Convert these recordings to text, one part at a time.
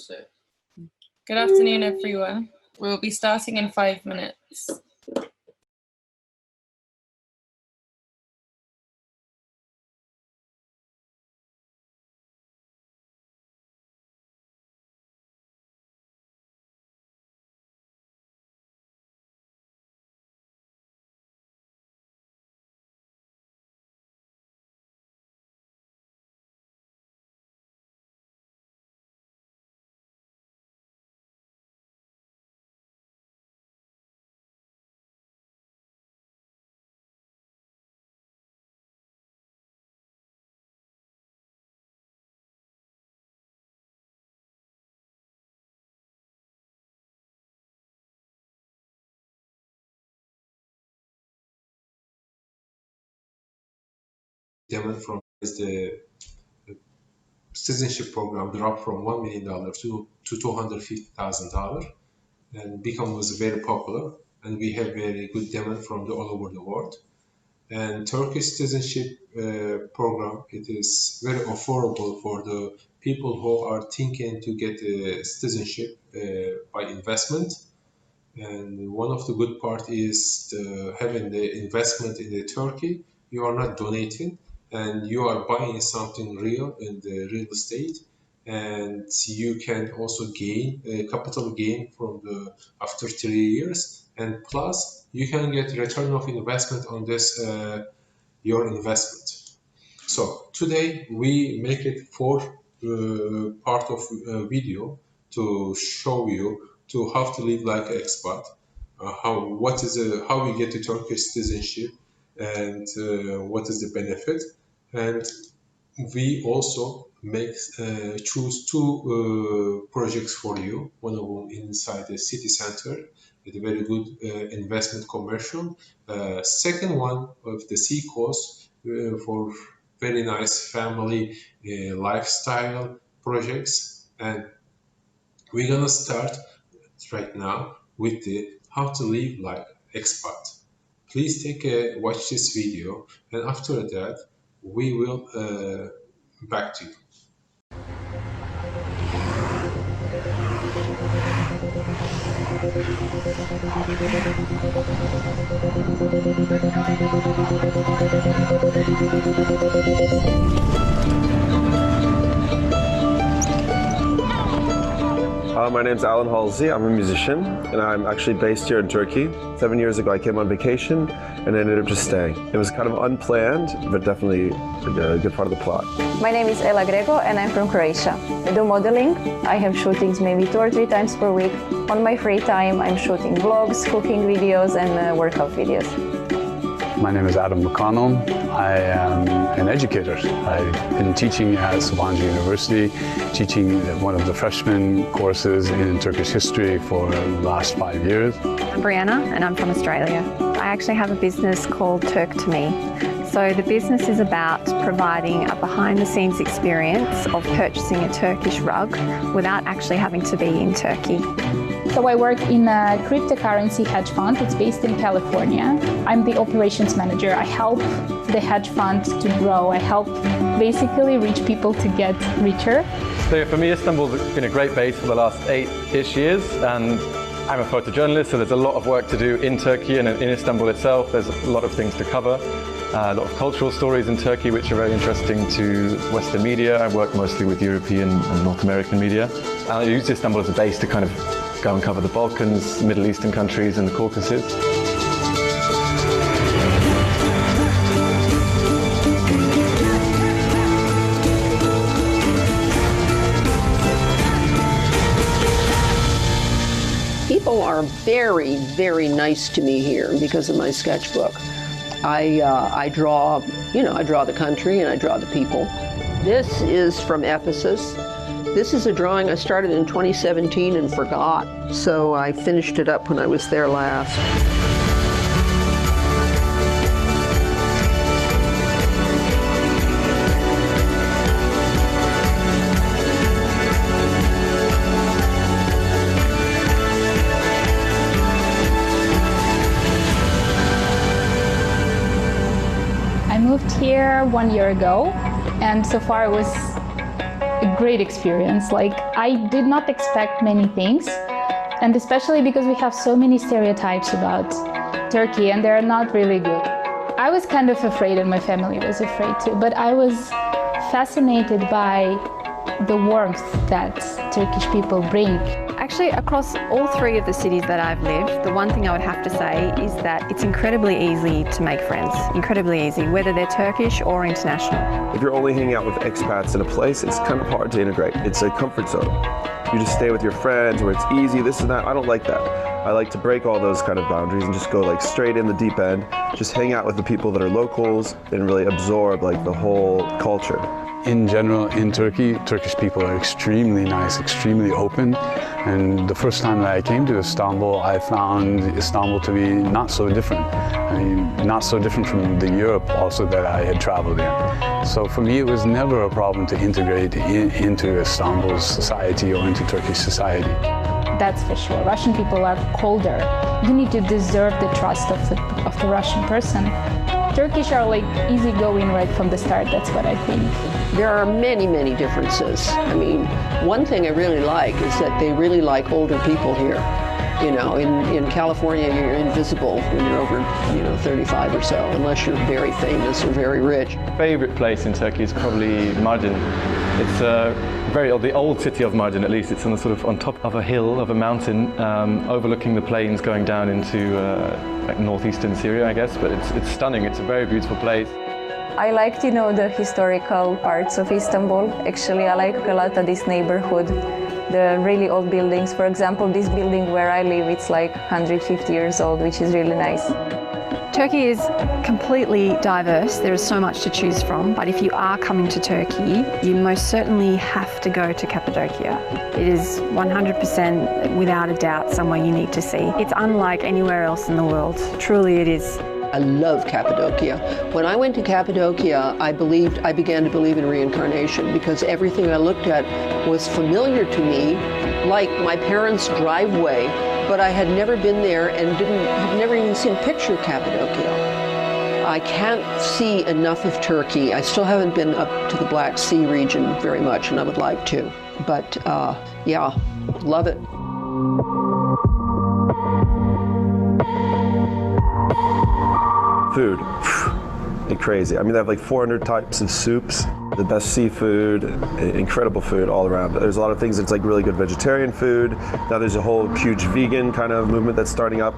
Good afternoon, everyone. We'll be starting in 5 minutes. Demand from is the citizenship program dropped from $1 million to $250,000, and becomes very popular, and we have very good demand from all over the world. And Turkish citizenship program, it is very affordable for the people who are thinking to get citizenship by investment. And one of the good part is having the investment in the Turkey. You are not donating, and you are buying something real in the real estate, and you can also gain capital gain from the after 3 years, and plus you can get return of investment on this your investment. So today we make it 4 part of video to show you to how to live like an expat, how we get to Turkish citizenship, and what is the benefit. And we also make choose 2 projects for you. One of them inside the city center with a very good investment commercial. Second one of the sea coast for very nice family lifestyle projects. And we're gonna start right now with the how to live like expat. Please watch this video, and after that we will back to you. My name's Alan Halsey. I'm a musician, and I'm actually based here in Turkey. 7 years ago, I came on vacation and ended up just staying. It was kind of unplanned, but definitely a good part of the plot. My name is Ela Grego, and I'm from Croatia. I do modeling. I have shootings maybe 2 or 3 times per week. On my free time, I'm shooting vlogs, cooking videos, and workout videos. My name is Adam McConnell. I am an educator. I've been teaching at Sabancı University, teaching one of the freshman courses in Turkish history for the last 5 years. I'm Brianna, and I'm from Australia. I actually have a business called Turk to Me. So the business is about providing a behind-the-scenes experience of purchasing a Turkish rug without actually having to be in Turkey. So I work in a cryptocurrency hedge fund. It's based in California. I'm the operations manager. I help the hedge fund to grow. I help basically rich people to get richer. So for me, Istanbul's been a great base for the last 8-ish years, and I'm a photojournalist, so there's a lot of work to do in Turkey and in Istanbul itself. There's a lot of things to cover. A lot of cultural stories in Turkey which are very interesting to Western media. I work mostly with European and North American media. And I use Istanbul as a base to kind of go and cover the Balkans, Middle Eastern countries and the Caucasus. People are very, very nice to me here because of my sketchbook. I draw, I draw the country and I draw the people. This is from Ephesus. This is a drawing I started in 2017 and forgot, so I finished it up when I was there last. I moved here 1 year ago, and so far it was a great experience. Like, I did not expect many things, and especially because we have so many stereotypes about Turkey, and they're not really good. I was kind of afraid, and my family was afraid too, but I was fascinated by the warmth that Turkish people bring. Actually, across all three of the cities that I've lived, the one thing I would have to say is that it's incredibly easy to make friends. Incredibly easy, whether they're Turkish or international. If you're only hanging out with expats in a place, it's kind of hard to integrate. It's a comfort zone. You just stay with your friends where it's easy, this and that. I don't like that. I like to break all those kind of boundaries and just go like straight in the deep end, just hang out with the people that are locals and really absorb like the whole culture. In general, in Turkey, Turkish people are extremely nice, extremely open. And the first time that I came to Istanbul, I found Istanbul to be not so different. I mean, not so different from the Europe also that I had traveled in. So for me, it was never a problem to integrate into Istanbul's society or into Turkish society. That's for sure. Russian people are colder. You need to deserve the trust of the Russian person. Turkish are like easygoing right from the start, that's what I think. There are many, many differences. I mean, one thing I really like is that they really like older people here. You know, in California, you're invisible when you're over, 35 or so, unless you're very famous or very rich. Favorite place in Turkey is probably Mardin. It's the old city of Mardin, at least. It's on top of a hill, of a mountain, overlooking the plains going down into like northeastern Syria, I guess. But it's stunning. It's a very beautiful place. I liked, the historical parts of Istanbul. Actually, I like a lot of this neighborhood, the really old buildings. For example, this building where I live, it's like 150 years old, which is really nice. Turkey is completely diverse. There is so much to choose from, but if you are coming to Turkey, you most certainly have to go to Cappadocia. It is 100% without a doubt somewhere you need to see. It's unlike anywhere else in the world. Truly it is. I love Cappadocia. When I went to Cappadocia, I began to believe in reincarnation because everything I looked at was familiar to me, like my parents' driveway, but I had never been there and had never even seen a picture of Cappadocia. I can't see enough of Turkey. I still haven't been up to the Black Sea region very much, and I would like to. But yeah, love it. Food, it's crazy. I mean, they have like 400 types of soups, the best seafood, incredible food all around. There's a lot of things that's like really good vegetarian food. Now there's a whole huge vegan kind of movement that's starting up.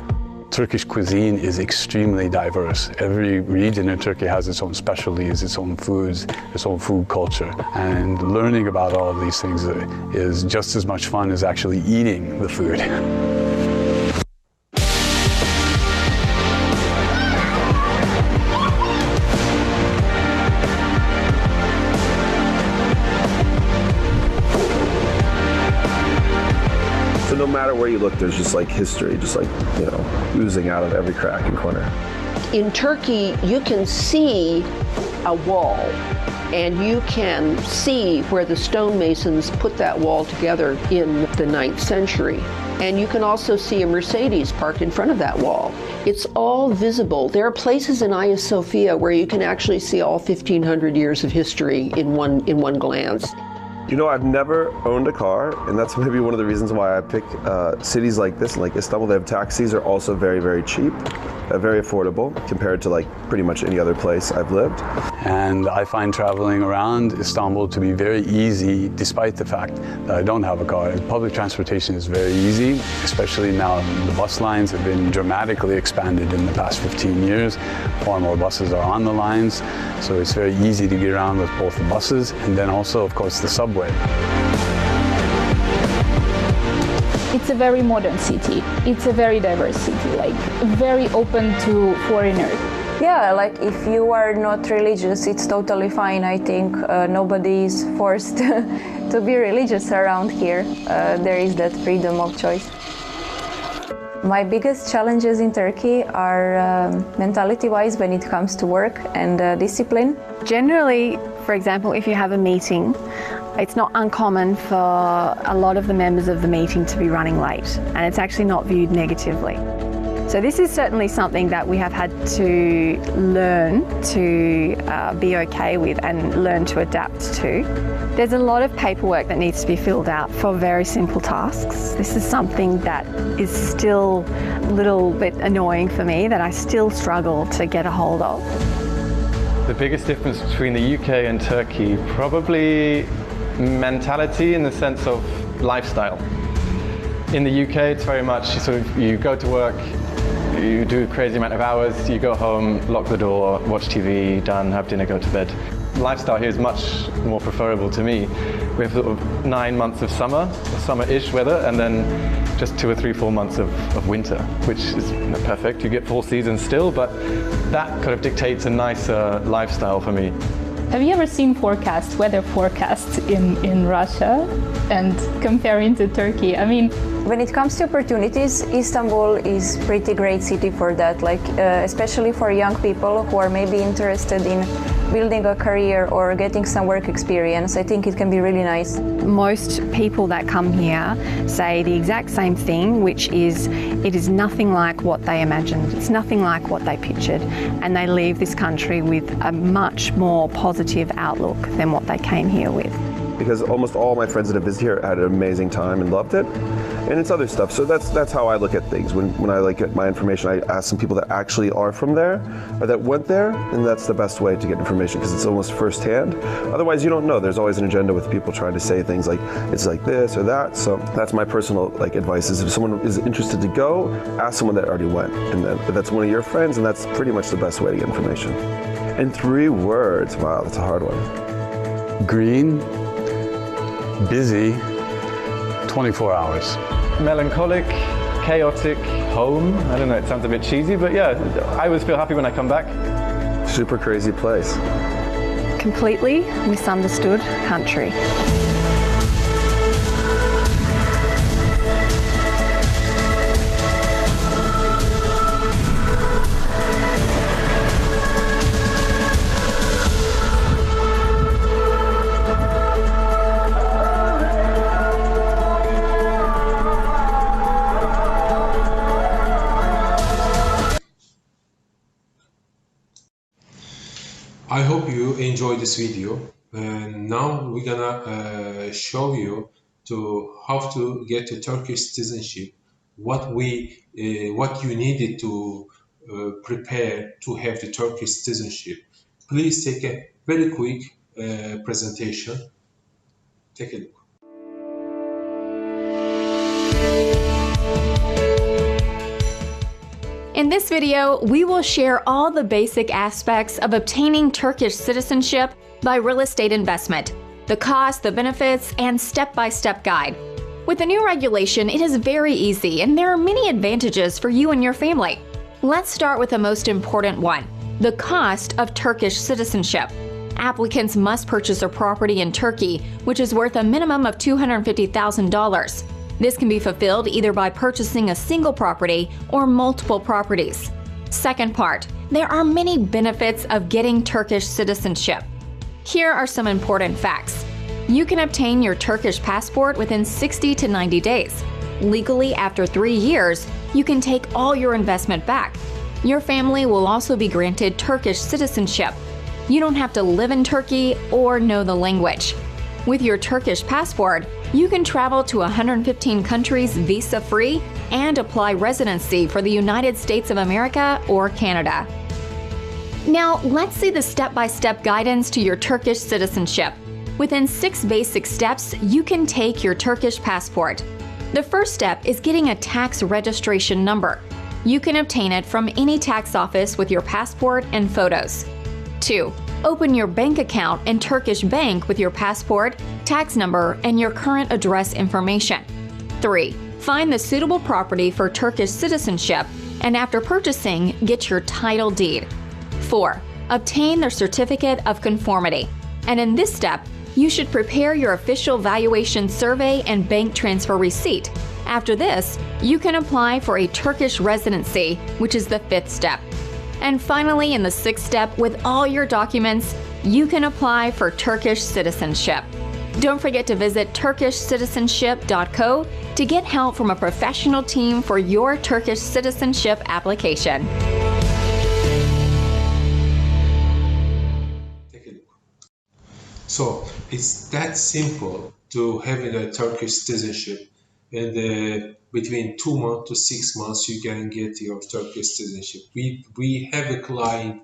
Turkish cuisine is extremely diverse. Every region in Turkey has its own specialties, its own foods, its own food culture. And learning about all of these things is just as much fun as actually eating the food. No matter where you look, there's just like history, just like, oozing out of every crack and corner. In Turkey, you can see a wall, and you can see where the stonemasons put that wall together in the 9th century. And you can also see a Mercedes parked in front of that wall. It's all visible. There are places in Hagia Sophia where you can actually see all 1,500 years of history in one glance. I've never owned a car, and that's maybe one of the reasons why I pick cities like this. Like Istanbul, they have taxis are also very, very cheap, very affordable compared to like pretty much any other place I've lived. And I find traveling around Istanbul to be very easy, despite the fact that I don't have a car. Public transportation is very easy, especially now the bus lines have been dramatically expanded in the past 15 years. Far more buses are on the lines, so it's very easy to get around with both the buses and then also, of course, the subway. It's a very modern city. It's a very diverse city, like very open to foreigners. Yeah, like if you are not religious, it's totally fine. I think nobody is forced to be religious around here. There is that freedom of choice. My biggest challenges in Turkey are mentality-wise when it comes to work and discipline. Generally, for example, if you have a meeting, it's not uncommon for a lot of the members of the meeting to be running late, and it's actually not viewed negatively. So this is certainly something that we have had to learn to be okay with and learn to adapt to. There's a lot of paperwork that needs to be filled out for very simple tasks. This is something that is still a little bit annoying for me, that I still struggle to get a hold of. The biggest difference between the UK and Turkey, probably mentality in the sense of lifestyle. In the UK, it's very much you go to work, you do a crazy amount of hours, you go home, lock the door, watch TV, done, have dinner, go to bed. Lifestyle here is much more preferable to me. We have sort of 9 months of summer-ish weather, and then just 2 or 3, 4 months of winter, which is perfect. You get 4 seasons still, but that kind of dictates a nicer lifestyle for me. Have you ever seen weather forecasts in Russia and comparing to Turkey? I mean, when it comes to opportunities, Istanbul is a pretty great city for that, especially for young people who are maybe interested in building a career or getting some work experience. I think it can be really nice. Most people that come here say the exact same thing, which is it is nothing like what they imagined. It's nothing like what they pictured, and they leave this country with a much more positive outlook than what they came here with. Because almost all my friends that have visited here had an amazing time and loved it. And it's other stuff. So that's how I look at things. When I get my information, I ask some people that actually are from there or that went there, and that's the best way to get information because it's almost firsthand. Otherwise, you don't know. There's always an agenda with people trying to say things like it's like this or that. So that's my personal advice: is if someone is interested to go, ask someone that already went, and then if that's one of your friends, and that's pretty much the best way to get information. In 3 words, wow, that's a hard one. Green, busy, 24 hours. Melancholic, chaotic, home. I don't know, it sounds a bit cheesy, but yeah, I always feel happy when I come back. Super crazy place. Completely misunderstood country. I hope you enjoyed this video, and now we're gonna show you how to get to Turkish citizenship, what you needed to prepare to have the Turkish citizenship. Please take a very quick presentation. Take a look. In this video, we will share all the basic aspects of obtaining Turkish citizenship by real estate investment, the cost, the benefits, and step-by-step guide. With the new regulation, it is very easy, and there are many advantages for you and your family. Let's start with the most important one, the cost of Turkish citizenship. Applicants must purchase a property in Turkey, which is worth a minimum of $250,000. This can be fulfilled either by purchasing a single property or multiple properties. Second part, there are many benefits of getting Turkish citizenship. Here are some important facts. You can obtain your Turkish passport within 60 to 90 days. Legally, after 3 years, you can take all your investment back. Your family will also be granted Turkish citizenship. You don't have to live in Turkey or know the language. With your Turkish passport, you can travel to 115 countries visa-free and apply residency for the United States of America or Canada. Now, let's see the step-by-step guidance to your Turkish citizenship. Within 6 basic steps, you can take your Turkish passport. The first step is getting a tax registration number. You can obtain it from any tax office with your passport and photos. 2. Open your bank account in Turkish bank with your passport, tax number, and your current address information. 3. Find the suitable property for Turkish citizenship, and after purchasing, get your title deed. 4. Obtain the certificate of conformity. And in this step, you should prepare your official valuation survey and bank transfer receipt. After this, you can apply for a Turkish residency, which is the 5th step. And finally, in the 6th step, with all your documents, you can apply for Turkish citizenship. Don't forget to visit turkishcitizenship.co to get help from a professional team for your Turkish citizenship application. Take a look. So it's that simple to having a Turkish citizenship, and between 2 months to 6 months you can get your Turkish citizenship. We have a client.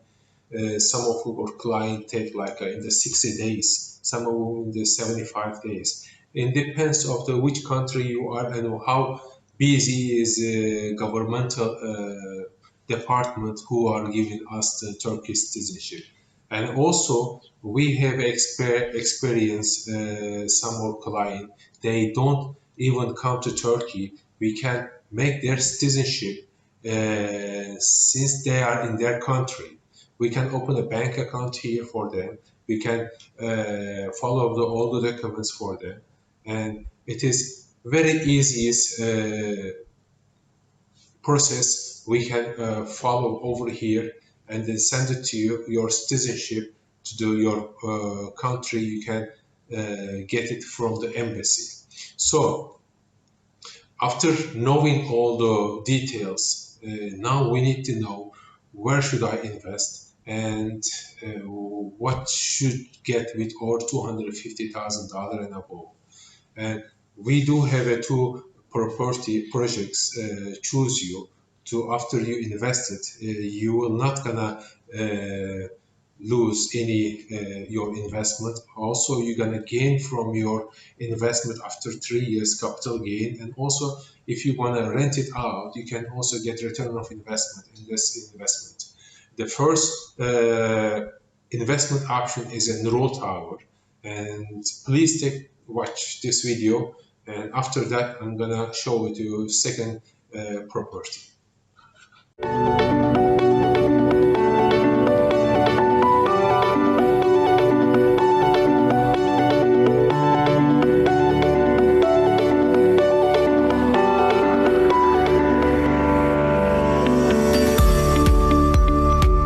Some of our clients take like in the 60 days, some of them in the 75 days. It depends of which country you are and how busy is the governmental department who are giving us the Turkish citizenship. And also we have experience some of our clients, they don't even come to Turkey. We can make their citizenship since they are in their country. We can open a bank account here for them. We can follow all the documents for them. And it is very easiest process we can follow over here and then send it to you, your citizenship to your country. You can get it from the embassy. So after knowing all the details, now we need to know where should I invest and what should get with our $250,000 and above. And we do have a 2 property projects choose you to. After you invest it, you will not gonna lose any your investment. Also you're gonna gain from your investment after 3 years capital gain. And also if you want to rent it out, you can also get return of investment in this investment. The first investment option is a Nurul Tower, and please watch this video, and after that I'm gonna show it to you second property.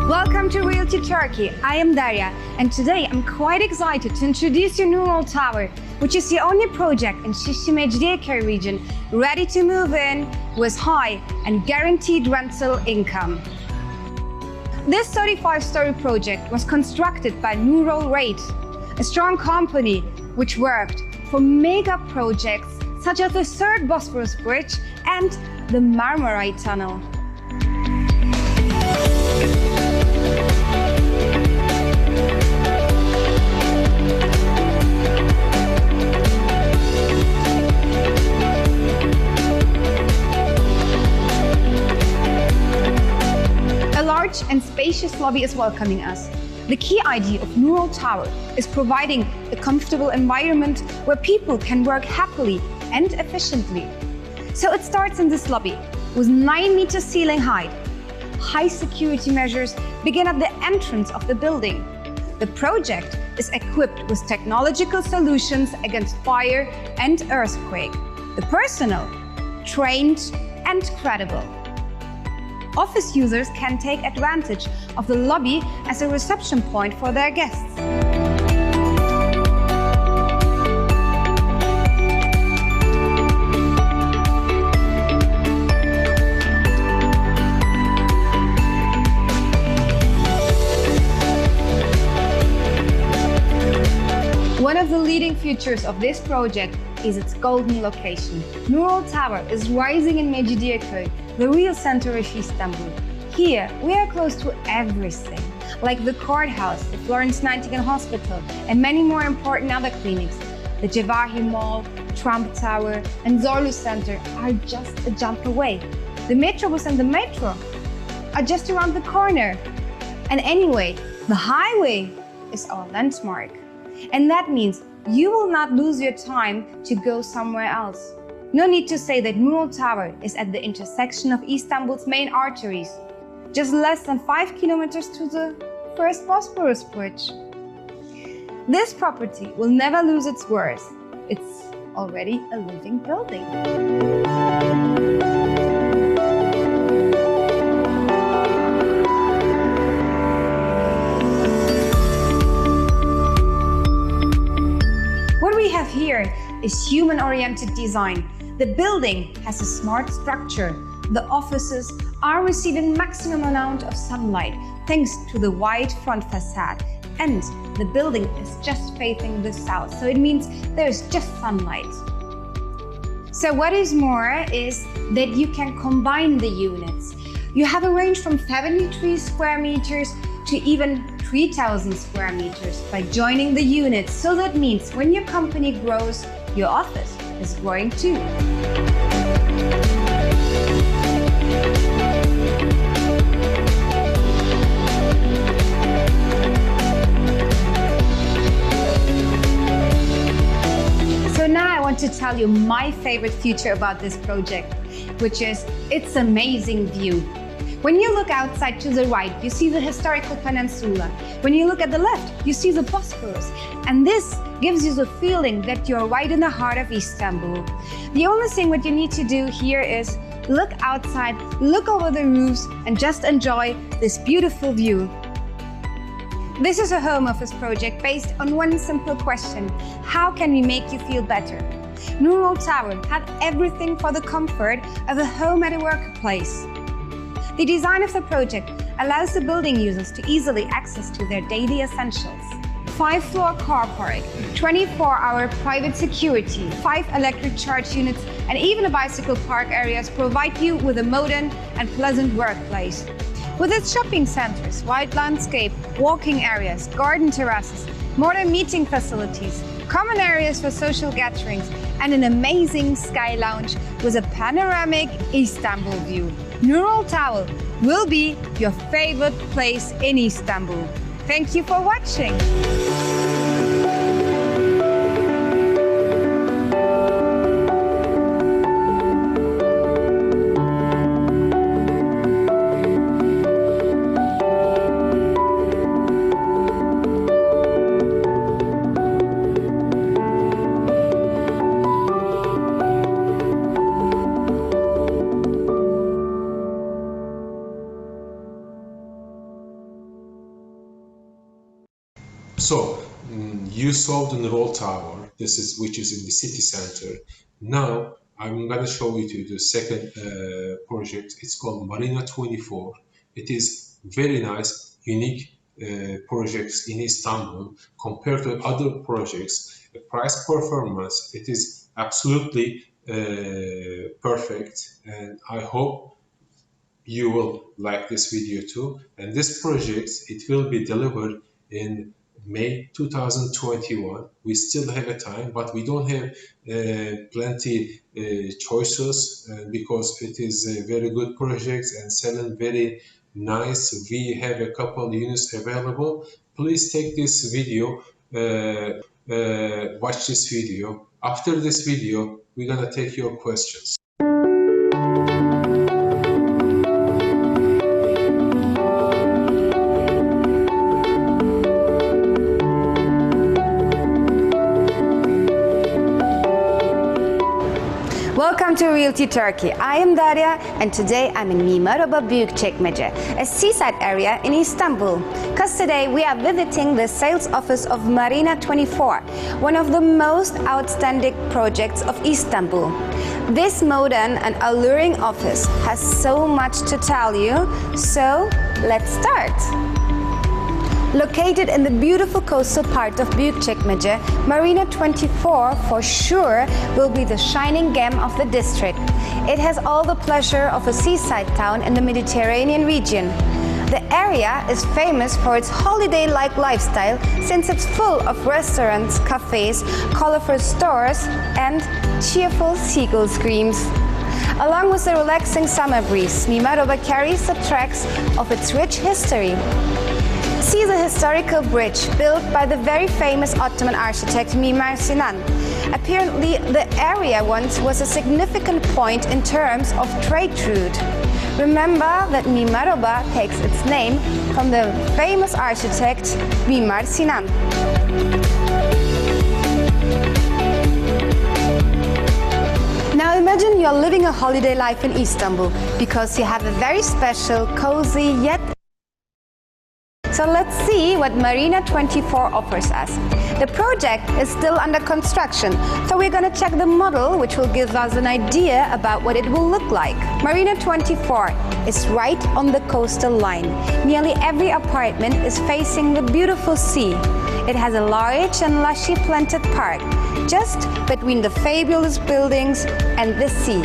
Welcome to Realty Turkey. I am Daria, and today I'm quite excited to introduce you Nurul Tower, which is the only project in Şişli Mecidiyeköy region ready to move in with high and guaranteed rental income. This 35-story project was constructed by Nurul Rate, a strong company which worked for mega projects such as the third Bosphorus Bridge and the Marmaray Tunnel. And spacious lobby is welcoming us. The key idea of Nurul Tower is providing a comfortable environment where people can work happily and efficiently. So it starts in this lobby with 9-meter ceiling height. High security measures begin at the entrance of the building. The project is equipped with technological solutions against fire and earthquake. The personnel, trained and credible. Office users can take advantage of the lobby as a reception point for their guests. One of the leading features of this project is its golden location. Nurul Tower is rising in Mecidiyeköy, the real center of Istanbul. Here, we are close to everything, like the courthouse, the Florence Nightingale Hospital, and many more important other clinics. The Ghazagh Mall, Trump Tower, and Zorlu Center are just a jump away. The Metrobus and the metro are just around the corner. And anyway, the highway is our landmark. And that means you will not lose your time to go somewhere else. No need to say that Nurul Tower is at the intersection of Istanbul's main arteries, just less than 5 kilometers to the first Bosphorus Bridge. This property will never lose its worth. It's already a living building. What we have have here is human-oriented design. The building has a smart structure. The offices are receiving maximum amount of sunlight thanks to the wide front facade. And the building is just facing the south, so it means there's just sunlight. So what is more is that you can combine the units. You have a range from 73 square meters to even 3,000 square meters by joining the units. So that means when your company grows, your office is growing too. So now I want to tell you my favorite feature about this project, which is its amazing view. When you look outside to the right, you see the historical peninsula. When you look at the left, you see the Bosphorus. And this gives you the feeling that you're right in the heart of Istanbul. The only thing what you need to do here is look outside, look over the roofs, and just enjoy this beautiful view. This is a home office project based on one simple question: how can we make you feel better? Nurul Tower had everything for the comfort of a home at a workplace. The design of the project allows the building users to easily access to their daily essentials. 5-floor car park, 24-hour private security, 5 electric charge units, and even a bicycle park areas provide you with a modern and pleasant workplace. With its shopping centers, wide landscape, walking areas, garden terraces, modern meeting facilities, common areas for social gatherings, and an amazing sky lounge with a panoramic Istanbul view, Nurul Tower will be your favorite place in Istanbul. Thank you for watching. So you saw the Nurul Tower, which is in the city center. Now I'm going to show you to the second project. It's called Marina 24. It is very nice, unique projects in Istanbul compared to other projects. The price performance, it is absolutely perfect, and I hope you will like this video too. And this project, it will be delivered in May 2021. We still have a time, but we don't have plenty choices because it is a very good project and selling very nice. We have a couple units available. Please take this video, watch this video. After this video, we're gonna take your questions. Welcome to Realty Turkey. I am Daria, and today I'm in Mimaroba Büyükçekmece, a seaside area in Istanbul. Because today we are visiting the sales office of Marina 24, one of the most outstanding projects of Istanbul. This modern and alluring office has so much to tell you, so let's start. Located in the beautiful coastal part of Büyükçekmece, Marina 24 for sure will be the shining gem of the district. It has all the pleasure of a seaside town in the Mediterranean region. The area is famous for its holiday-like lifestyle since it's full of restaurants, cafes, colorful stores, and cheerful seagull screams. Along with the relaxing summer breeze, Mimaroba carries the tracks of its rich history. See the historical bridge built by the very famous Ottoman architect Mimar Sinan. Apparently, the area once was a significant point in terms of trade route. Remember that Mimaroba takes its name from the famous architect Mimar Sinan. Now imagine you're living a holiday life in Istanbul because you have a very special, cozy, yet So let's see what Marina 24 offers us. The project is still under construction, so we're going to check the model, which will give us an idea about what it will look like. Marina 24 is right on the coastal line. Nearly every apartment is facing the beautiful sea. It has a large and lushly planted park, just between the fabulous buildings and the sea.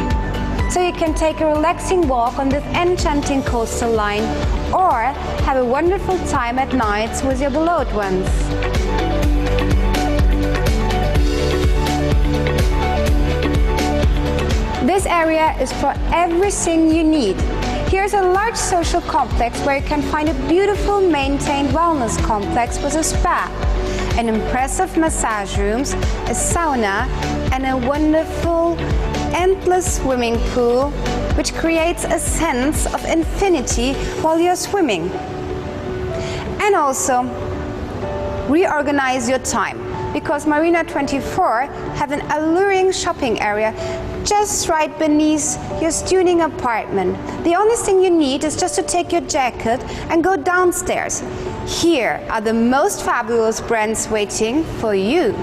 So you can take a relaxing walk on this enchanting coastal line or have a wonderful time at nights with your beloved ones. This area is for everything you need. Here's a large social complex where you can find a beautiful maintained wellness complex with a spa, an impressive massage rooms, a sauna, and a wonderful endless swimming pool, which creates a sense of infinity while you're swimming. And also, reorganize your time, because Marina 24 have an alluring shopping area just right beneath your stunning apartment. The only thing you need is just to take your jacket and go downstairs. Here are the most fabulous brands waiting for you.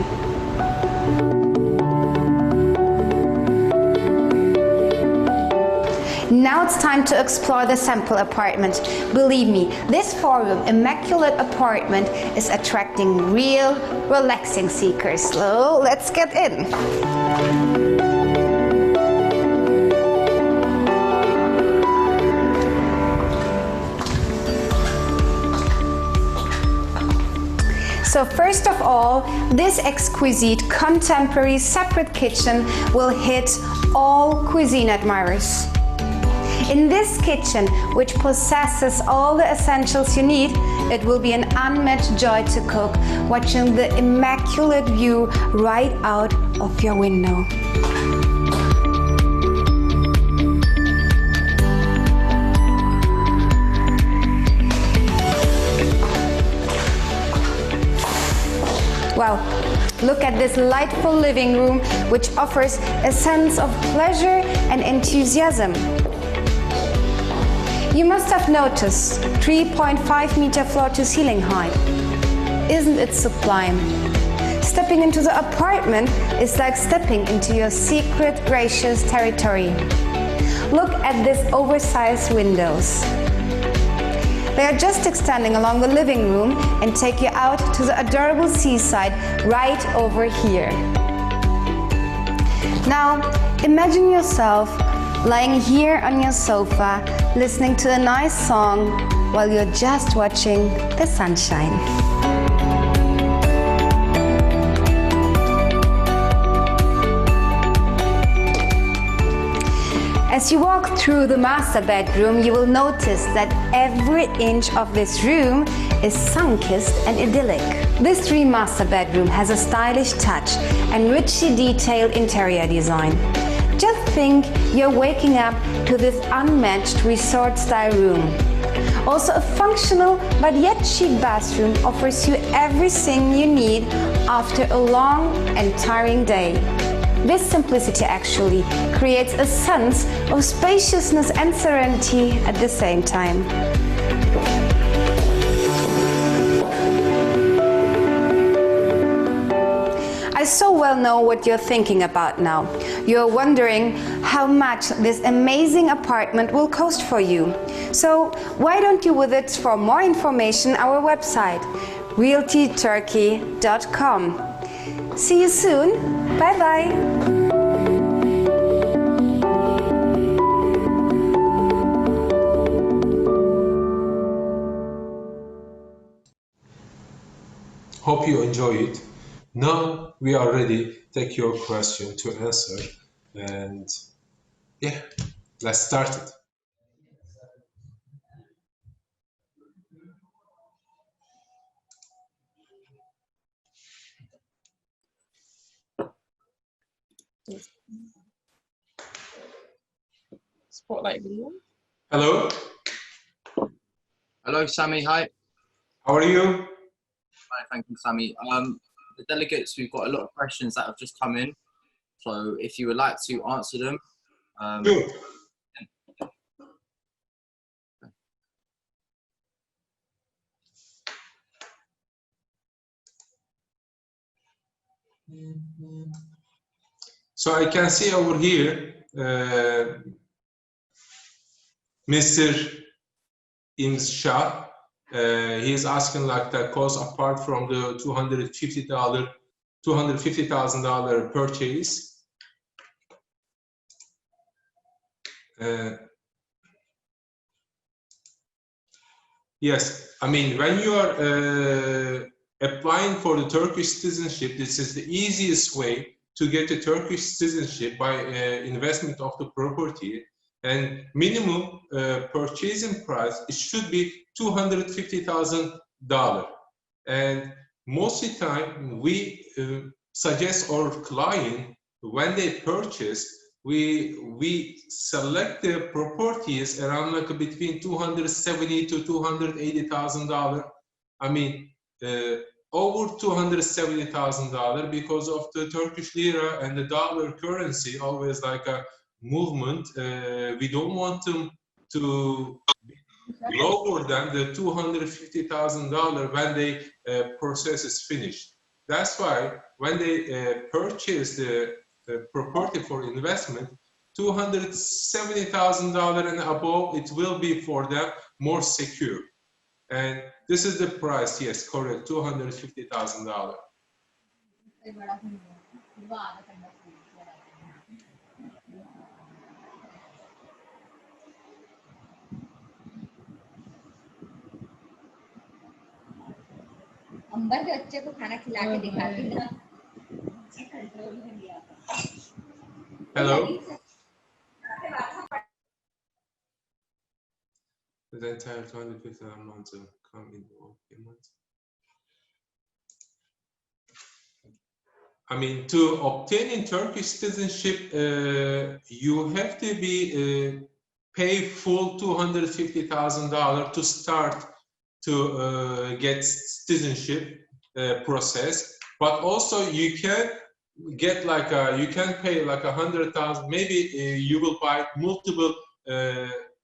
Now it's time to explore the sample apartment. Believe me, this four-room immaculate apartment is attracting real relaxing seekers. So let's get in. So first of all, this exquisite contemporary separate kitchen will hit all cuisine admirers. In this kitchen, which possesses all the essentials you need, it will be an unmatched joy to cook, watching the immaculate view right out of your window. Wow, look at this delightful living room, which offers a sense of pleasure and enthusiasm. You must have noticed 3.5 meter floor to ceiling height. Isn't it sublime? Stepping into the apartment is like stepping into your secret, gracious territory. Look at these oversized windows. They are just extending along the living room and take you out to the adorable seaside right over here. Now, imagine yourself lying here on your sofa, listening to a nice song while you're just watching the sunshine. As you walk through the master bedroom, you will notice that every inch of this room is sun-kissed and idyllic. This dream master bedroom has a stylish touch and richly detailed interior design. Just think you're waking up to this unmatched resort-style room. Also, a functional but yet chic bathroom offers you everything you need after a long and tiring day. This simplicity actually creates a sense of spaciousness and serenity at the same time. I so well know what you're thinking about now. You're wondering how much this amazing apartment will cost for you. So why don't you visit for more information our website, realtyturkey.com. See you soon. Bye-bye. Hope you enjoy it. Now we are ready to take your question to answer, and yeah, let's start it. Spotlight video. Hello. Hello, Sami. Hi. How are you? Hi, thank you, Sami. The delegates, we've got a lot of questions that have just come in. So if you would like to answer them. Sure. So I can see over here, Mr. Imshah, he is asking like the cost apart from the $250,000 purchase. Yes, I mean, when you are applying for the Turkish citizenship, this is the easiest way to get a Turkish citizenship by investment of the property. And minimum purchasing price, it should be $250,000. And most of the time, we suggest our client, when they purchase, we select the properties around like between $270,000 to $280,000. I mean, over $270,000 because of the Turkish lira and the dollar currency, always like a movement. We don't want them to be lower than the $250,000 when the process is finished. That's why when they purchase the property for investment, $270,000 and above, it will be for them more secure. And this is the price, yes, correct, $250,000. अंबर के बच्चे को खाना खिला के दिखाती ना। Hello. The entire 25th amount to come in payment. I mean, to obtain in Turkish citizenship, you have to be pay full $250,000 to start to get citizenship process. But also you can get like you can pay like 100,000. Maybe you will buy multiple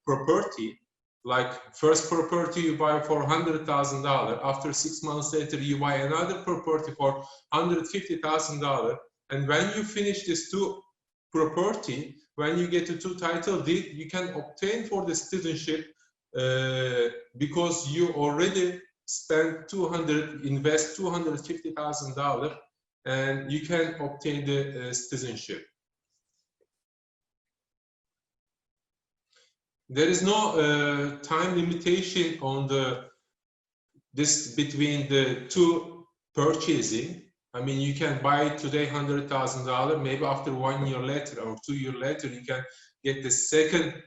property. Like first property you buy for $100,000. After 6 months later, you buy another property for $150,000. And when you finish this two property, when you get to two title deed, you can obtain for the citizenship because you already spent invest $250,000, and you can obtain the citizenship. There is no time limitation on this between the two purchasing. I mean, you can buy today $100,000. Maybe after 1 year later or 2 years later, you can get the second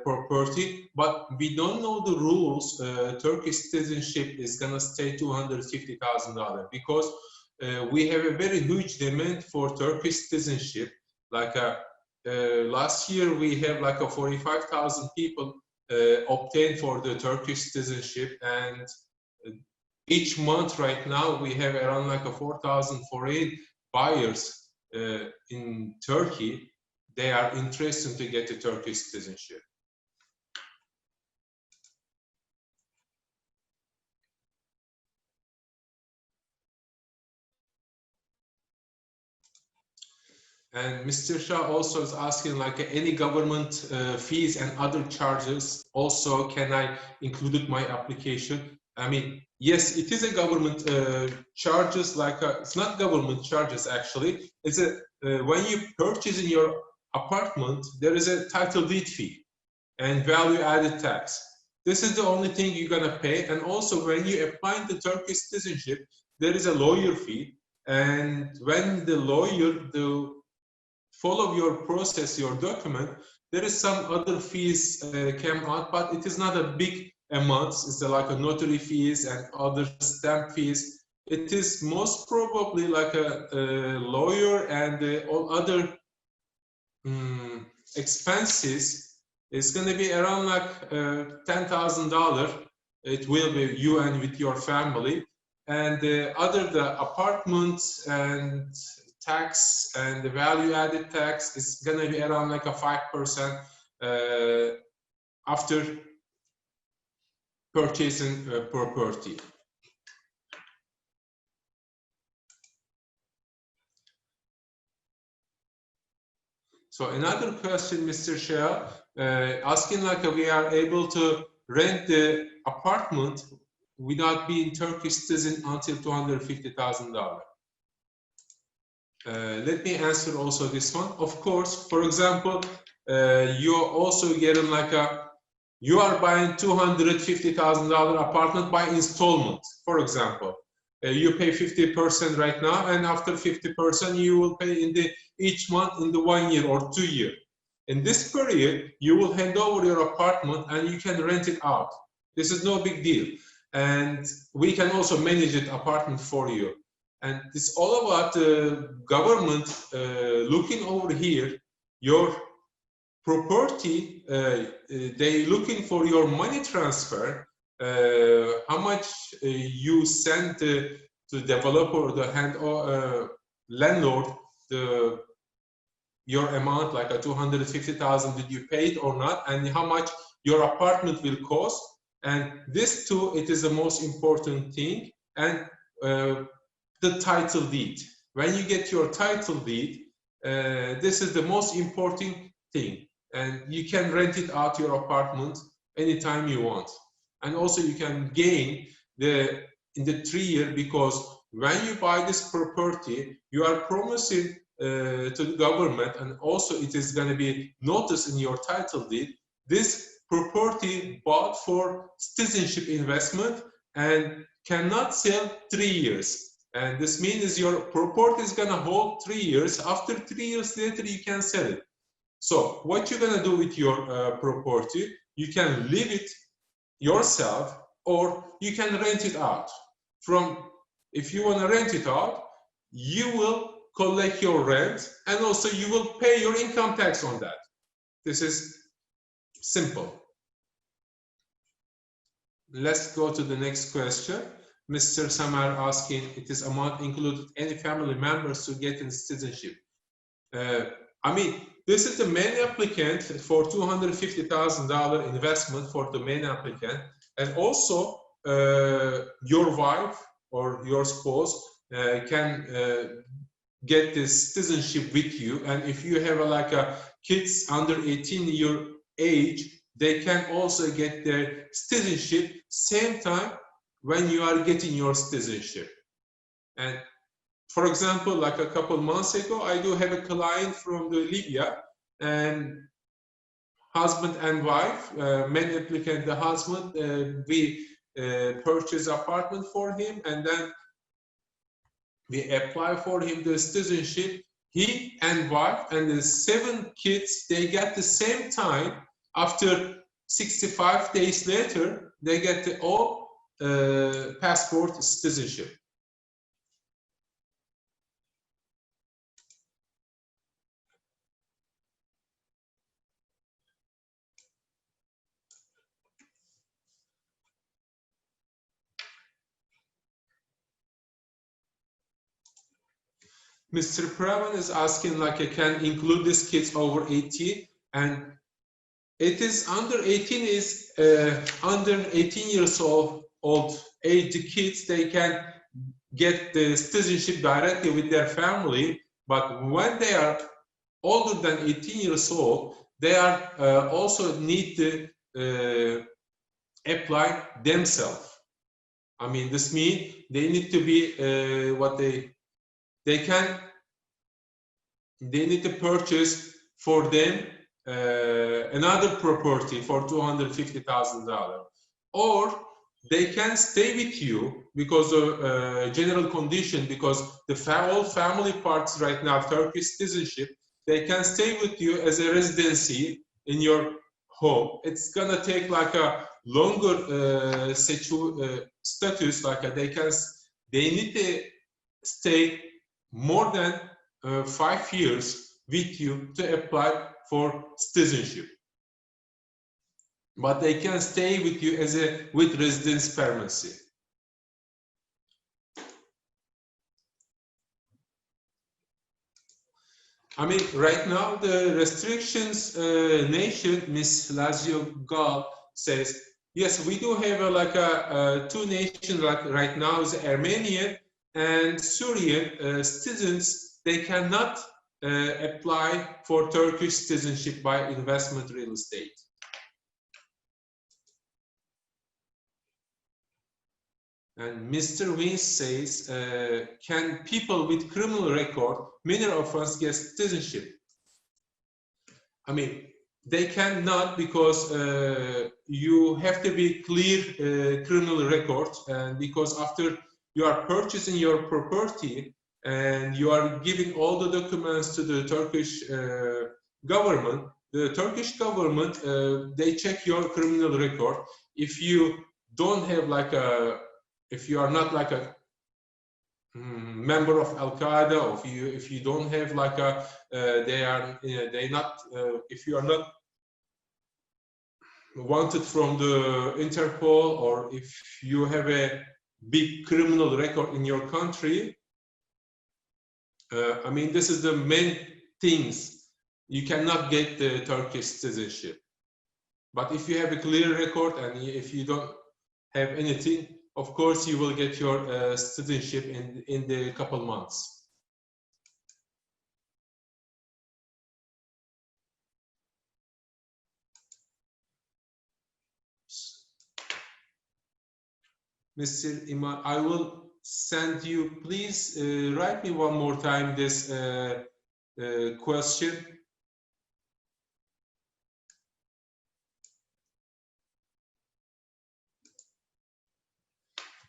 property. But we don't know the rules. Turkish citizenship is gonna stay $250,000 because we have a very huge demand for Turkish citizenship. Like last year, we have like 45,000 people obtained for the Turkish citizenship, and each month right now we have around like 4,000 foreign buyers in Turkey. They are interested to get the Turkish citizenship. And Mr. Shah also is asking like any government fees and other charges also can I include in my application? I mean, yes, it is a government charges, like it's not government charges actually. It's a when you purchase in your apartment, there is a title deed fee and value added tax. This is the only thing you're gonna pay. And also when you apply the Turkish citizenship, there is a lawyer fee. And when the lawyer follow your process, your document, there is some other fees came out, but it is not a big amount. It's like a notary fees and other stamp fees. It is most probably like a lawyer and all other expenses. It's going to be around like $10,000. It will be you and with your family. And the apartments and tax and the value added tax is going to be around like a 5% after purchasing property. So another question, Mr. Shell, asking like we are able to rent the apartment without being Turkish citizen until $250,000. Let me answer also this one. Of course, for example, you're also getting like you are buying $250,000 apartment by installment, for example. You pay 50% right now, and after 50% you will pay in the each month in the 1 year or 2 year. In this period, you will hand over your apartment and you can rent it out. This is no big deal. And we can also manage it apartment for you. And it's all about government looking over here, your property, they looking for your money transfer, how much you send to developer, the landlord, your amount, like a 250,000, did you pay it or not, and how much your apartment will cost. And this too, it is the most important thing. And the title deed. When you get your title deed, this is the most important thing. And you can rent it out your apartment anytime you want. And also you can gain in the 3 year, because when you buy this property, you are promising to the government, and also it is going to be noticed in your title deed, this property bought for citizenship investment and cannot sell 3 years. And this means your property is going to hold 3 years. After 3 years later, you can sell it. So what you're going to do with your property, you can live it yourself, or you can rent it out. If you want to rent it out, you will collect your rent, and also you will pay your income tax on that. This is simple. Let's go to the next question. Mr. Samar asking, it is amount included any family members to get in citizenship? I mean, this is the main applicant for $250,000 investment for the main applicant, and also your wife or your spouse can get this citizenship with you. And if you have kids under 18-year age, they can also get their citizenship same time when you are getting your citizenship. And for example, like a couple months ago, I do have a client from Libya, and husband and wife, main applicant, the husband, we purchase apartment for him, and then we apply for him the citizenship. He and wife and the 7 kids, they get the same time. After 65 days later, they get the all passport citizenship. Mr. Pravan is asking, like, I can include these kids over 18, and it is under 18 is under 18 years old age kids, they can get the citizenship directly with their family. But when they are older than 18 years old, they are also need to apply themselves. I mean, this means they need to be what they need to purchase for them another property for $250,000, or they can stay with you because of general condition, because all family parts right now, Turkish citizenship, they can stay with you as a residency in your home. It's gonna take like a longer status, like they need to stay more than 5 years with you to apply for citizenship. But they can stay with you as with residence permanency. I mean, right now the restrictions nation, Ms. Lazio Gal says, yes, we do have two nations right now, is Armenian and Syrian citizens. They cannot apply for Turkish citizenship by investment real estate? And Mr. Vince says, can people with criminal record, minor offense, get citizenship? I mean, they cannot, because you have to be clear criminal record, and because after you are purchasing your property and you are giving all the documents to the Turkish government, the Turkish government, they check your criminal record. If you don't have like a, if you are not like a member of Al-Qaeda, or if you don't have like a, if you are not wanted from the Interpol, or if you have a big criminal record in your country, I mean, this is the main things. You cannot get the Turkish citizenship. But if you have a clear record and if you don't have anything, of course you will get your citizenship in the couple months. Mr. Iman, I will send you, please write me one more time this question.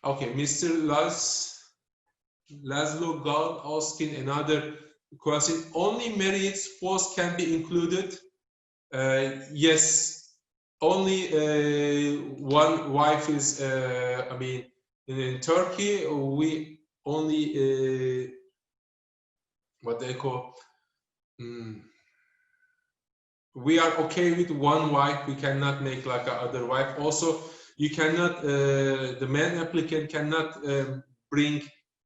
Okay, Mr. Laszlo Gal asking another question. Only married spouse can be included? Yes. Only one wife is, I mean, in Turkey, we only, what they call, we are okay with one wife. We cannot make like a other wife. Also, you cannot, the man applicant cannot bring,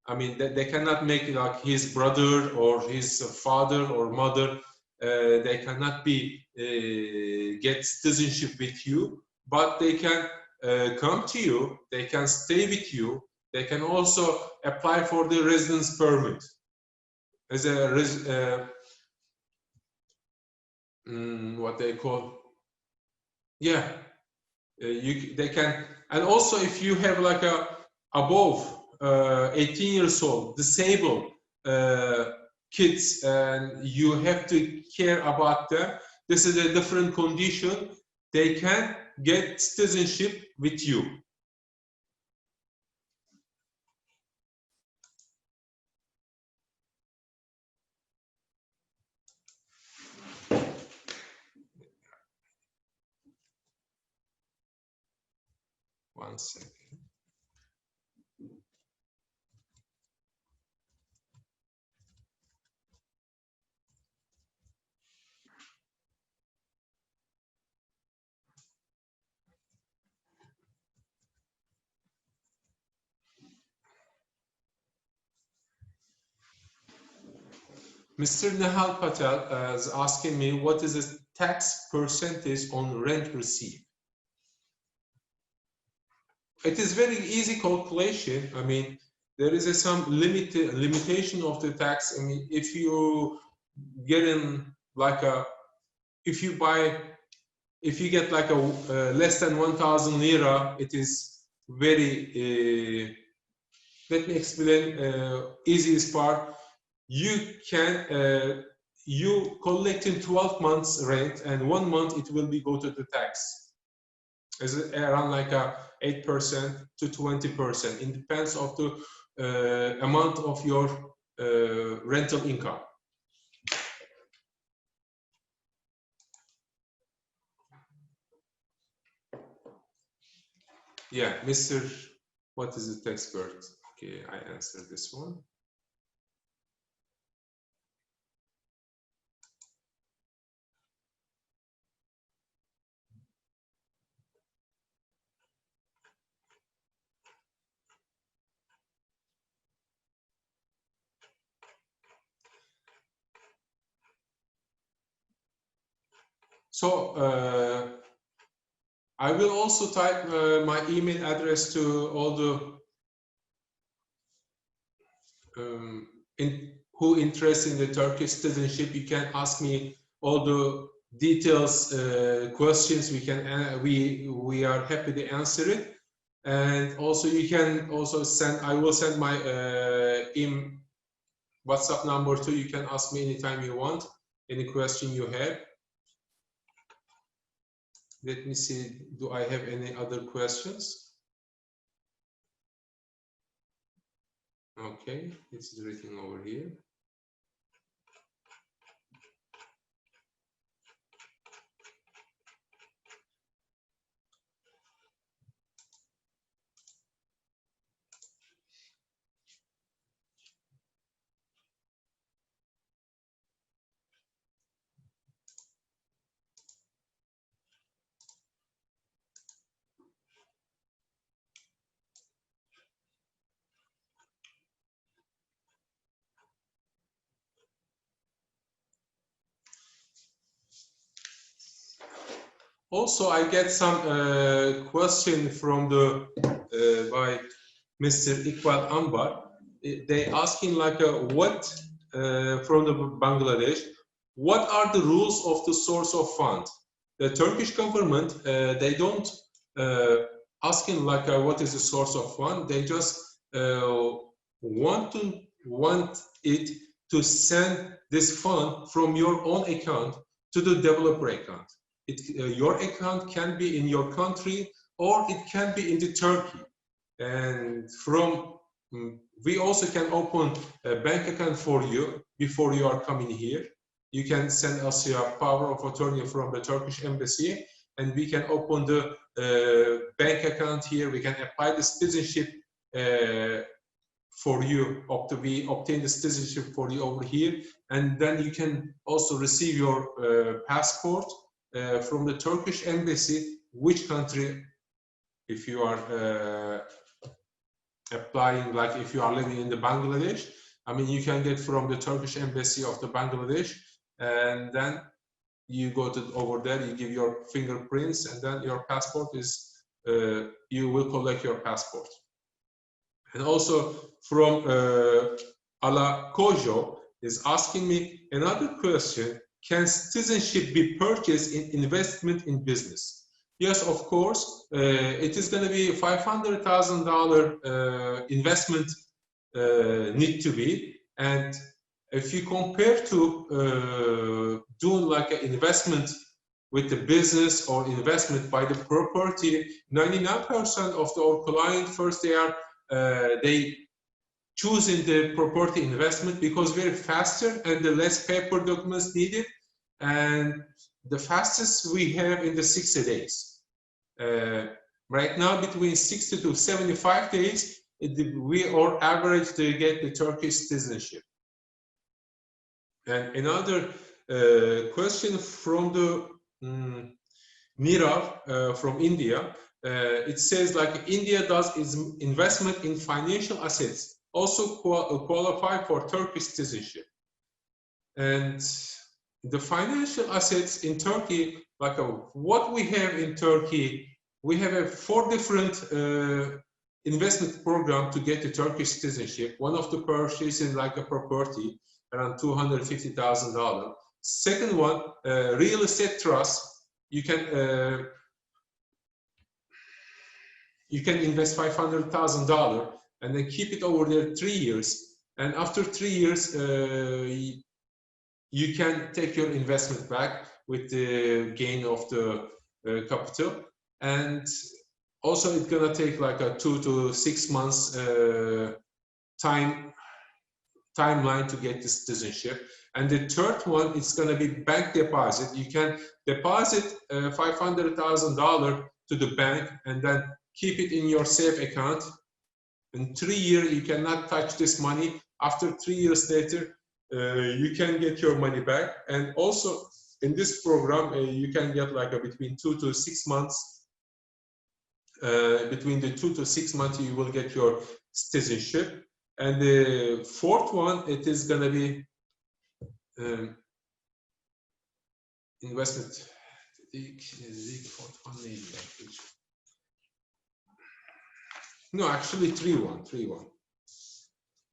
I mean, they cannot make like his brother or his father or mother. They cannot be get citizenship with you, but they can come to you, they can stay with you, they can also apply for the residence permit as a what they call, yeah, they can. And also if you have like a above 18 years old disabled kids and you have to care about them, this is a different condition. They can get citizenship with you. One second. Mr. Nehal Patel is asking me, what is the tax percentage on rent received? It is very easy calculation. I mean, there is some limitation of the tax. I mean, if you get in like a, if you get like a less than 1,000 lira, it is very, let me explain easiest part. You can, you collect in 12 months rent, and 1 month it will be go to the tax. It's around like a 8% to 20%. It depends of the amount of your rental income. Yeah, Mr. What is the expert? Okay, I answered this one. So I will also type my email address to all the who interested in the Turkish citizenship, you can ask me all the details, questions. We are happy to answer it. And also you can also send, I will send my WhatsApp number too. You can ask me anytime you want, any question you have. Let me see, do I have any other questions? Okay, it's written over here. Also, I get some question from the by Mr. Iqbal Ambar. They asking like what from the Bangladesh, what are the rules of the source of fund? The Turkish government, they don't asking like what is the source of fund. They just want it to send this fund from your own account to the developer account. Your account can be in your country or it can be in the Turkey. And from we also can open a bank account for you before you are coming here. You can send us your power of attorney from the Turkish embassy, and we can open the bank account here. We can apply the citizenship for you. We obtain the citizenship for you over here, and then you can also receive your passport from the Turkish embassy. Which country, if you are applying, like if you are living in the Bangladesh, I mean, you can get from the Turkish embassy of the Bangladesh, and then you go to over there, you give your fingerprints, and then your passport is, you will collect your passport. And also from Ala Kojo is asking me another question: can citizenship be purchased in investment in business? Yes, of course. It is going to be $500,000 investment need to be. And if you compare to doing like an investment with the business or investment by the property, 99% of our clients first they choosing the property investment because very faster and the less paper documents needed, and the fastest we have in the 60 days. Right now, between 60 to 75 days, we are average to get the Turkish citizenship. And another question from the Mirav from India. It says like India does its investment in financial assets also qualify for Turkish citizenship. And the financial assets in Turkey, like what we have in Turkey, we have 4 different investment program to get the Turkish citizenship. One of the purchase is like a property, around $250,000. Second one, real estate trust. You can invest $500,000 and then keep it over there 3 years. And after 3 years, you can take your investment back with the gain of the capital. And also it's gonna take like a 2 to 6 months timeline to get the citizenship. And the third one, it's gonna be bank deposit. You can deposit $500,000 to the bank and then keep it in your safe account. In 3 years, you cannot touch this money. After 3 years later, you can get your money back. And also in this program, you can get like between 2 to 6 months. Between the 2 to 6 months, you will get your citizenship. And the fourth one, it is gonna be investment. No, actually 3-1.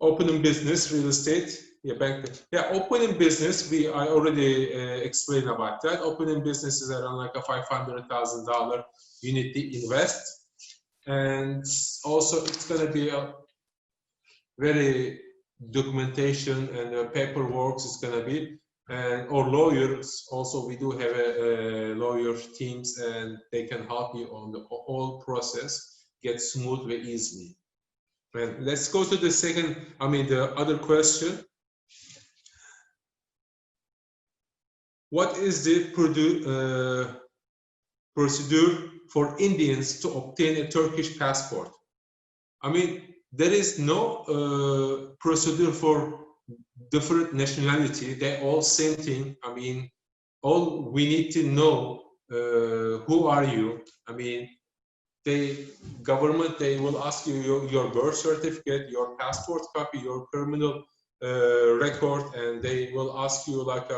Opening business, real estate, Yeah, bank. Yeah, opening business. I already explained about that. Opening business is around like a $500,000 you need to invest, and also it's gonna be a very documentation and paperwork is gonna be, and or lawyers. Also, we do have a lawyer teams, and they can help you on the whole process get smoothly, easily. And let's go to the second. The other question. What is the procedure for Indians to obtain a Turkish passport? There is no procedure for different nationality. They're all same thing. All we need to know who are you. Government, they will ask you your birth certificate, your passport copy, your criminal record, and they will ask you like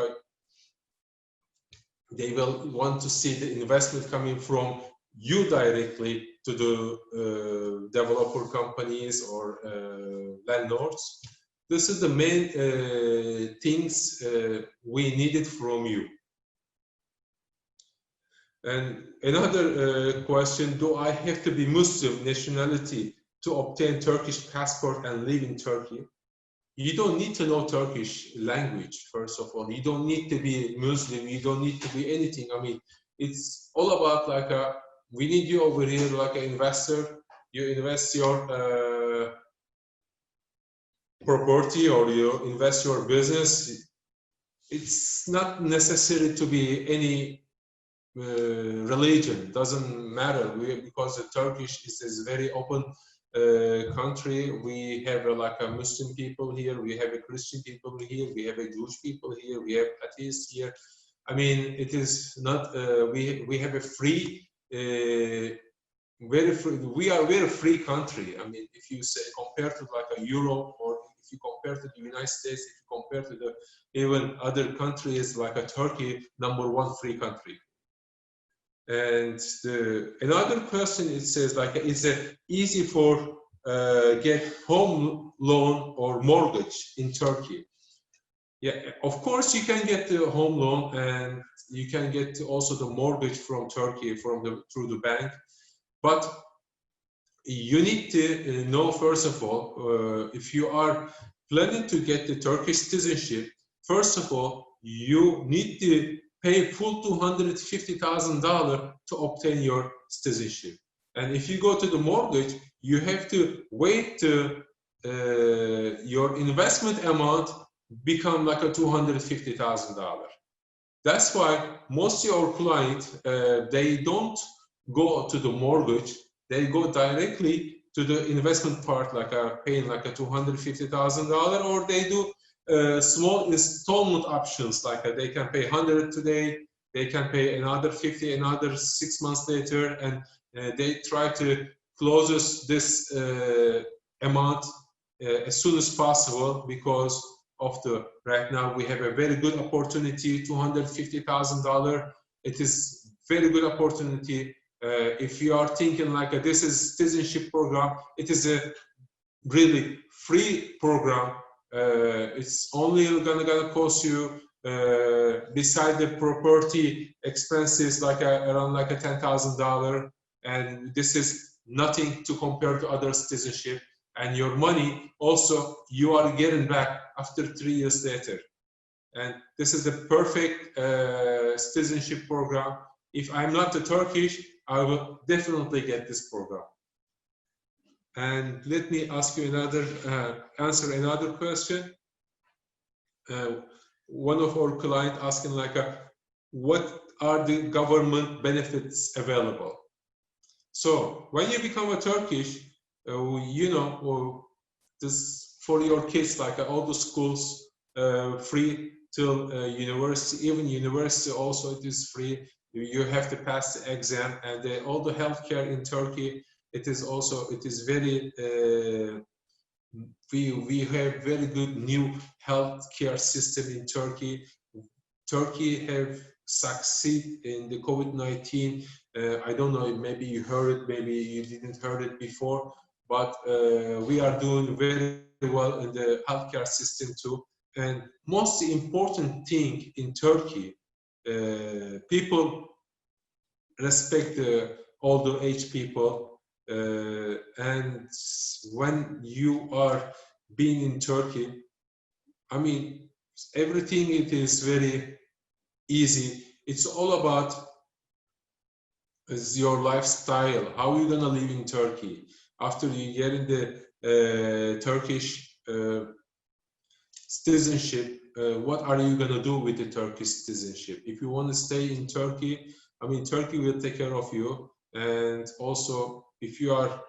they will want to see the investment coming from you directly to the developer companies or landlords. This is the main things we needed from you. And another question, do I have to be Muslim nationality to obtain Turkish passport and live in Turkey? You don't need to know Turkish language, first of all. You don't need to be Muslim. You don't need to be anything. It's all about like we need you over here like an investor. You invest your property or you invest your business. It's not necessary to be any religion. Doesn't matter because the Turkish is very open country. We have like a Muslim people here, we have a Christian people here, we have a Jewish people here, we have atheists here. It is not we have a free very free. We are a very free country. If you say compared to like a Europe, or if you compare to the United States, if you compare to the even other countries like a Turkey, #1 free country. And another question, it says like, is it easy for get home loan or mortgage in Turkey? Yeah, of course you can get the home loan, and you can get also the mortgage from Turkey through the bank, but you need to know first of all, if you are planning to get the Turkish citizenship, first of all you need to pay full $250,000 to obtain your citizenship. And if you go to the mortgage, you have to wait to your investment amount become like a $250,000. That's why most of our clients, they don't go to the mortgage, they go directly to the investment part, like paying like a $250,000, or they do small installment options, like they can pay 100 today, they can pay another 50 another 6 months later, and they try to close this amount as soon as possible, because of right now we have a very good opportunity, $250,000. It is very good opportunity. If you are thinking like this is citizenship program, it is a really free program. It's only gonna cost you beside the property expenses like around like a $10,000, and this is nothing to compare to other citizenship. And your money also you are getting back after 3 years later. And this is the perfect citizenship program. If I'm not the Turkish, I will definitely get this program. And let me ask you answer another question. One of our clients asking like, what are the government benefits available? So when you become a Turkish, you know, this for your kids, like all the schools free till university, even university also it is free. You have to pass the exam, and all the healthcare in Turkey, it is very we have very good new healthcare system in Turkey. Turkey have succeed in the COVID-19. I don't know, maybe you heard it, maybe you didn't heard it before, but we are doing very well in the healthcare system too. And most important thing in Turkey, people respect the older age people, and when you are being in Turkey, I mean, everything it is very easy. It's all about your lifestyle, how you're gonna live in Turkey. After you get in the Turkish citizenship, what are you gonna do with the Turkish citizenship? If you want to stay in Turkey, I mean, Turkey will take care of you. And also, if you are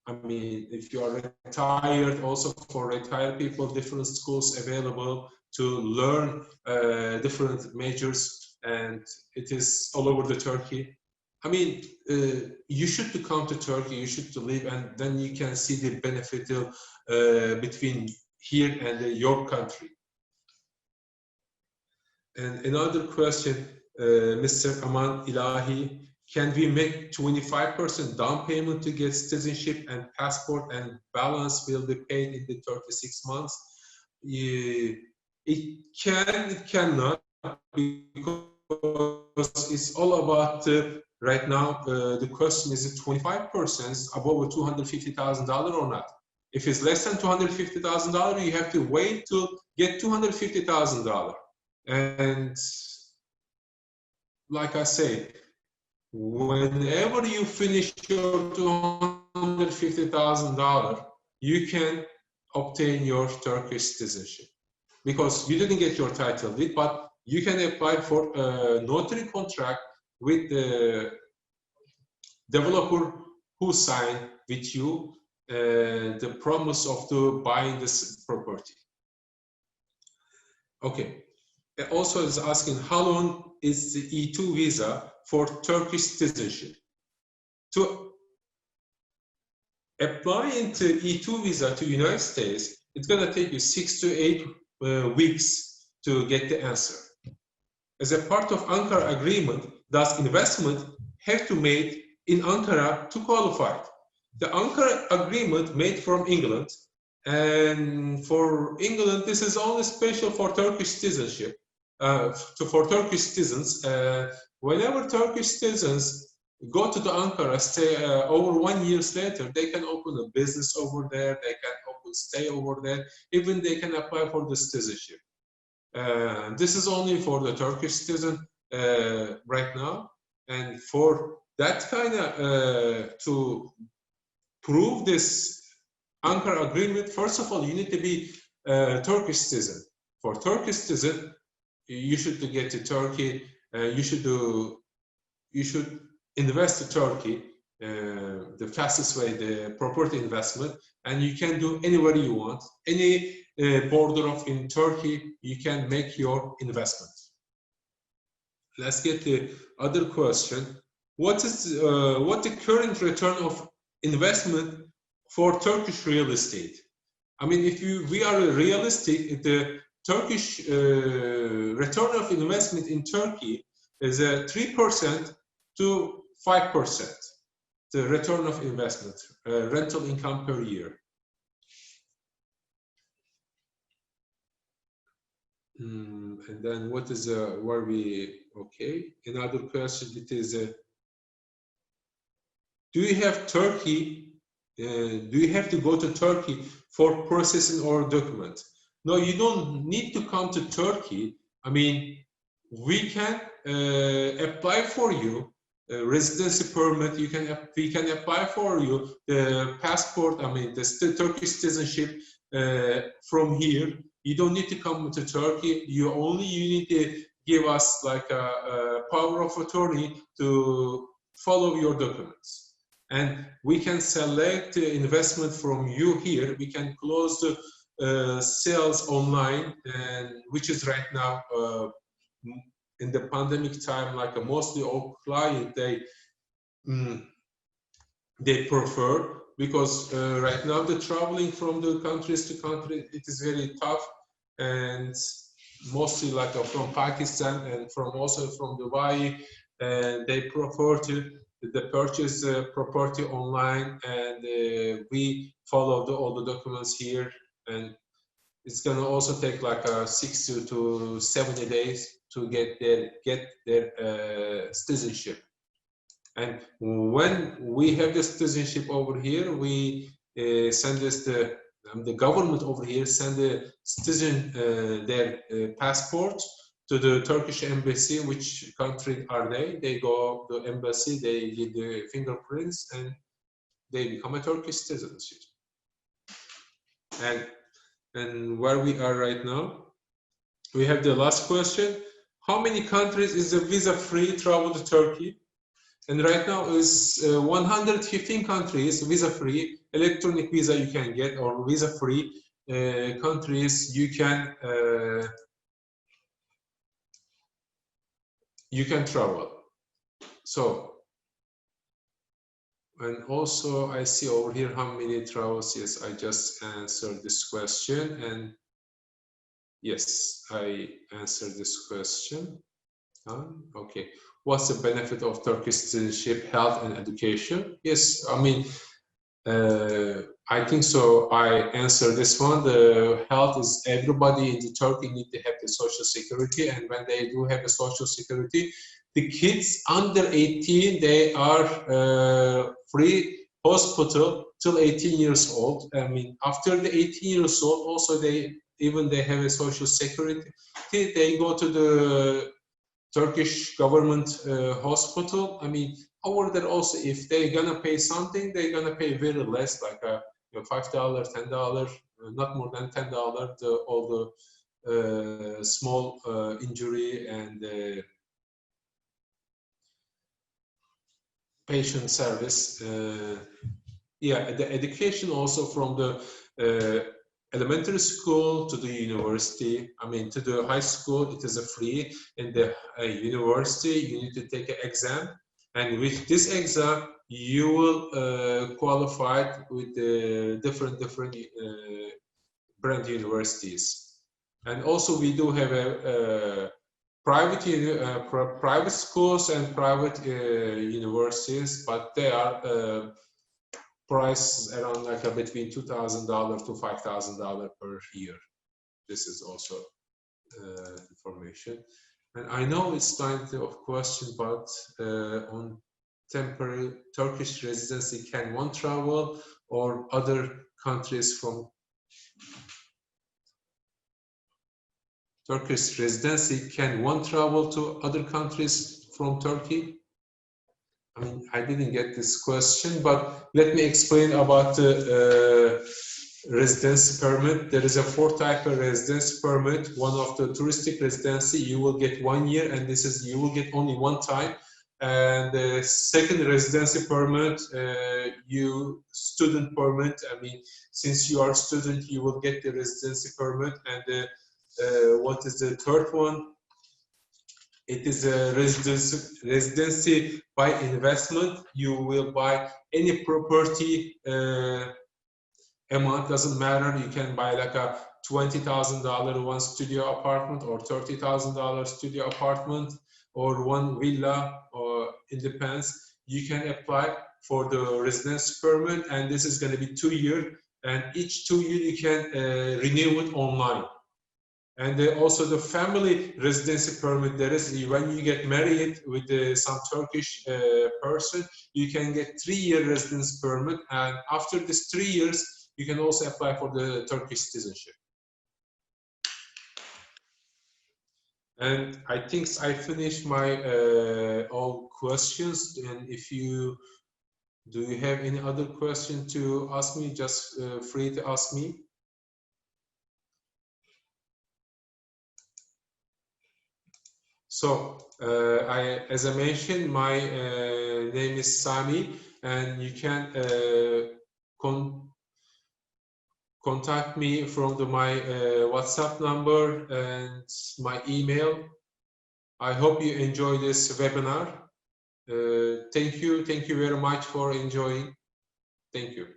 if you are retired, also for retired people, different schools available to learn different majors, and it is all over the Turkey. I mean, you should to come to Turkey, you should to live, and then you can see the benefit between here and your country. And another question, Mr. Aman Ilahi, can we make 25% down payment to get citizenship and passport, and balance will be paid in the 36 months? It can, it cannot, because it's all about, right now, the question is 25% above $250,000 or not. If it's less than $250,000, you have to wait to get $250,000. And like I say, whenever you finish your $250,000, you can obtain your Turkish citizenship, because you didn't get your title deed, but you can apply for a notary contract with the developer who signed with you the promise of buying this property. Okay. It also is asking, how long is the E2 visa for Turkish citizenship? To apply into E2 visa to United States, it's going to take you 6 to 8 weeks to get the answer. As a part of Ankara agreement, thus investment have to made in Ankara to qualify. The Ankara agreement made from England, and for England, this is only special for Turkish citizenship. For Turkish citizens, whenever Turkish citizens go to the Ankara, stay over 1 year later, they can open a business over there, they can stay over there, even they can apply for the citizenship. This is only for the Turkish citizen right now, and for that kind of to prove this Ankara agreement, first of all, you need to be a Turkish citizen. For Turkish citizen, you should get to Turkey. You should invest in Turkey, the fastest way, the property investment, and you can do anywhere you want, any border of in Turkey, you can make your investment. Let's get the other question. What the current return of investment for Turkish real estate? I mean, if we are realistic, the Turkish return of investment in Turkey is 3% to 5%. The return of investment, rental income per year. And then what is where we okay? Another question. It is do you have Turkey? Do you have to go to Turkey for processing or document? No, you don't need to come to Turkey. I mean, we can apply for you a residency permit. We can apply for you the passport. I mean, the Turkish citizenship from here. You don't need to come to Turkey. You need to give us like a power of attorney to follow your documents, and we can select the investment from you here. We can close the sales online, and which is right now in the pandemic time, like mostly all clients they prefer, because right now the traveling from the countries to country, it is very tough, and mostly like from Pakistan and also from Dubai, and they prefer to purchase property online, and we follow all the documents here and it's gonna also take like 60 to 70 days to get their citizenship. And when we have the citizenship over here, we send this the government over here send the citizen their passport to the Turkish embassy. Which country are they? They go to the embassy, they give the fingerprints, and they become a Turkish citizenship. And where we are right now, we have the last question. How many countries is the visa-free travel to Turkey? And right now is 115 countries visa-free, electronic visa you can get, or visa-free countries you can travel. So, and also I see over here how many travels. Yes, I just answered this question, and yes, I answered this question. Okay. What's the benefit of Turkish citizenship, health and education? Yes, I mean, I think so. I answered this one. The health is everybody in the Turkey need to have the social security, and when they do have the social security, the kids under 18, they are free hospital till 18 years old. I mean, after the 18 years old, also they have a social security. They go to the Turkish government hospital. I mean, over there also, if they're gonna pay something, they're gonna pay very less, like $5, $10, not more than $10. All the small injury and patient service. Yeah, the education also from the elementary school to the university, I mean to the high school, it is a free. In the university, you need to take an exam, and with this exam, you will qualify with the different brand universities. And also we do have a private schools and private universities, but they are price around like between $2,000 to $5,000 per year. This is also information. And I know it's time of question, but on temporary Turkish residency, can one travel, or other countries from Turkish residency, can one travel to other countries from Turkey? I mean, I didn't get this question, but let me explain about the residency permit. There is a 4 type of residency permit. One of the touristic residency, you will get 1 year, and this is, you will get only one time. And the second residency permit, student permit. I mean, since you are a student, you will get the residency permit. And what is the third one? It is a residency by investment. You will buy any property amount, doesn't matter. You can buy like a $20,000 one studio apartment, or $30,000 studio apartment, or one villa, or it depends. You can apply for the residence permit, and this is going to be 2 years, and each 2 years you can renew it online. And also the family residency permit, there is, when you get married with some Turkish person, you can get 3-year residence permit, and after this 3 years, you can also apply for the Turkish citizenship. And I think I finished my all questions. And if you have any other question to ask me, just free to ask me. So, as I mentioned, my name is Sami, and you can contact me from my WhatsApp number and my email. I hope you enjoy this webinar. Thank you very much for enjoying. Thank you.